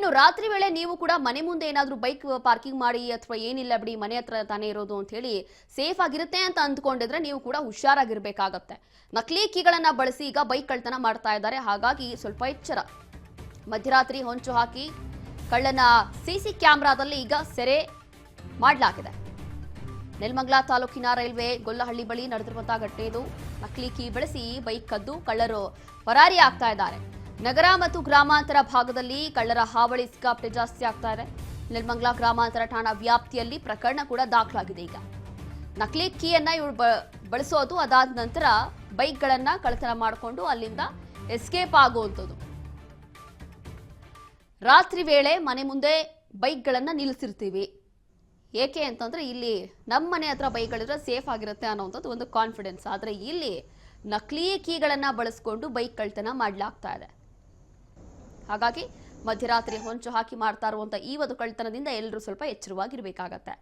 ಇನ್ನು ರಾತ್ರಿ ವೇಳೆ ನೀವು ಕೂಡ ಮನೆ ಮುಂದೆ ಏನಾದರೂ ಬೈಕ್ ಪಾರ್ಕಿಂಗ್ ಮಾಡಿ ಅಥವಾ ಏನಿಲ್ಲ ಬಿಡಿ ಮನೆ ಹತ್ರ ತಾನೇ ಇರೋದು ಅಂತ ಹೇಳಿ ಸೇಫ್ ಆಗಿರುತ್ತೆ ಅಂತ ಅಂದ್ಕೊಂಡಿದ್ರೆ ನೀವು ಕೂಡ ಹುಷಾರಾಗಿರ್ಬೇಕಾಗತ್ತೆ. ನಕಲಿ ಕೀಗಳನ್ನ ಬಳಸಿ ಈಗ ಬೈಕ್ ಕಳ್ತನ ಮಾಡ್ತಾ ಇದ್ದಾರೆ. ಹಾಗಾಗಿ ಸ್ವಲ್ಪ ಎಚ್ಚರ. ಮಧ್ಯರಾತ್ರಿ ಹೊಂಚು ಹಾಕಿ ಕಳ್ಳನ ಸಿಸಿ ಕ್ಯಾಮೆರಾದಲ್ಲಿ ಈಗ ಸೆರೆ ಮಾಡಲಾಗಿದೆ. ನೆಲಮಂಗಲ ತಾಲೂಕಿನ ರೈಲ್ವೆ ಗೊಲ್ಲಹಳ್ಳಿ ಬಳಿ ನಡೆದಿರುವಂತಹ ಘಟನೆ ಇದು. ನಕಲಿ ಕೀ ಬಳಸಿ ಬೈಕ್ ಕದ್ದು ಕಳ್ಳರು ಪರಾರಿ ಆಗ್ತಾ ಇದ್ದಾರೆ. ನಗರ ಮತ್ತು ಗ್ರಾಮಾಂತರ ಭಾಗದಲ್ಲಿ ಕಳ್ಳರ ಹಾವಳಿ ಸಿಕ್ಕಾಪಟ್ಟೆ ಜಾಸ್ತಿ ಆಗ್ತಾ ಇದೆ. ನೆಲಮಂಗಲ ಗ್ರಾಮಾಂತರ ಠಾಣಾ ವ್ಯಾಪ್ತಿಯಲ್ಲಿ ಪ್ರಕರಣ ಕೂಡ ದಾಖಲಾಗಿದೆ. ಈಗ ನಕಲಿ ಕೀಯನ್ನ ಇವರು ಬಳಸೋದು, ಅದಾದ ನಂತರ ಬೈಕ್ಗಳನ್ನ ಕಳ್ಳತನ ಮಾಡಿಕೊಂಡು ಅಲ್ಲಿಂದ ಎಸ್ಕೇಪ್ ಆಗುವಂಥದ್ದು. ರಾತ್ರಿ ವೇಳೆ ಮನೆ ಮುಂದೆ ಬೈಕ್ಗಳನ್ನ ನಿಲ್ಲಿಸಿರ್ತೀವಿ. ಏಕೆ ಅಂತಂದ್ರೆ ಇಲ್ಲಿ ನಮ್ಮ ಮನೆ ಹತ್ರ ಬೈಕ್ಗಳಿದ್ರೆ ಸೇಫ್ ಆಗಿರುತ್ತೆ ಅನ್ನೋಂಥದ್ದು ಒಂದು ಕಾನ್ಫಿಡೆನ್ಸ್. ಆದರೆ ಇಲ್ಲಿ ನಕಲಿ ಕೀಗಳನ್ನ ಬಳಸ್ಕೊಂಡು ಬೈಕ್ ಕಳ್ತನ ಮಾಡಲಾಗ್ತಾ ಇದೆ. ಹಾಗಾಗಿ ಮಧ್ಯರಾತ್ರಿ ಹೊಂಚು ಹಾಕಿ ಮಾಡ್ತಾ ಇರುವಂಥ ಈ ಒಂದು ಕಳ್ತನದಿಂದ ಎಲ್ಲರೂ ಸ್ವಲ್ಪ ಎಚ್ಚರವಾಗಿರ್ಬೇಕಾಗತ್ತೆ.